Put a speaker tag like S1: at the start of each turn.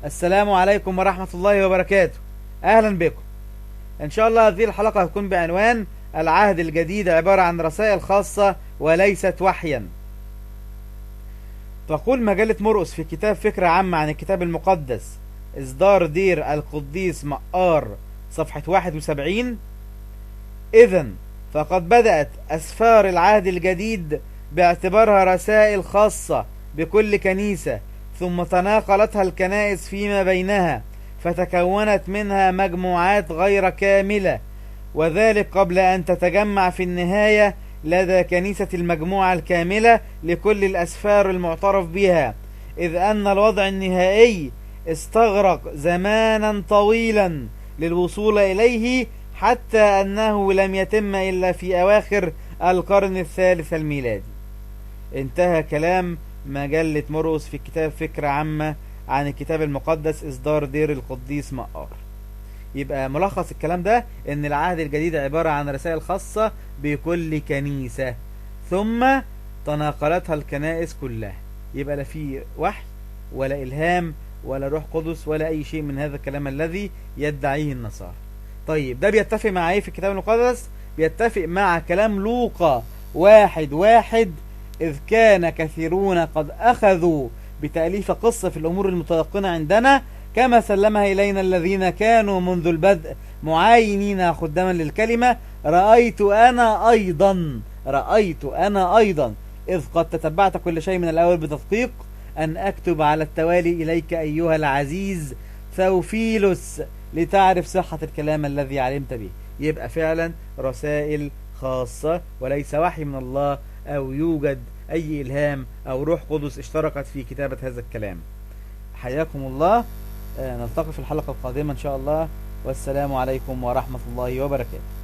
S1: السلام عليكم ورحمة الله وبركاته. أهلا بكم. إن شاء الله هذه الحلقة هتكون بعنوان العهد الجديد عبارة عن رسائل خاصة وليست وحيا. تقول مجلة مرقس في كتاب فكرة عامة عن الكتاب المقدس إصدار دير القديس مقار صفحة 71: إذن فقد بدأت أسفار العهد الجديد باعتبارها رسائل خاصة بكل كنيسة، ثم تناقلتها الكنائس فيما بينها فتكونت منها مجموعات غير كاملة، وذلك قبل أن تتجمع في النهاية لدى كنيسة المجموعة الكاملة لكل الأسفار المعترف بها، إذ أن الوضع النهائي استغرق زمانا طويلا للوصول إليه، حتى أنه لم يتم إلا في أواخر القرن الثالث الميلادي. انتهى كلام مجلة مرقس في كتاب فكرة عامة عن الكتاب المقدس إصدار دير القديس مقار. يبقى ملخص الكلام ده ان العهد الجديد عبارة عن رسائل خاصة بكل كنيسة ثم تناقلتها الكنائس كلها. يبقى لا في وحي ولا إلهام ولا روح قدس ولا أي شيء من هذا الكلام الذي يدعيه النصارى. طيب ده بيتفق مع ايه في الكتاب المقدس؟ بيتفق مع كلام لوقا 1:1: إذ كان كثيرون قد أخذوا بتأليف قصة في الأمور المتيقنة عندنا، كما سلمها إلينا الذين كانوا منذ البدء معاينين خداما للكلمة، رأيت أنا أيضا إذ قد تتبعت كل شيء من الأول بتدقيق أن أكتب على التوالي إليك أيها العزيز ثوفيلوس لتعرف صحة الكلام الذي علمت به. يبقى فعلا رسائل خاصة وليس وحي من الله أو يوجد أي إلهام أو روح قدس اشتركت في كتابة هذا الكلام. حياكم الله. نلتقي في الحلقة القادمة إن شاء الله، والسلام عليكم ورحمة الله وبركاته.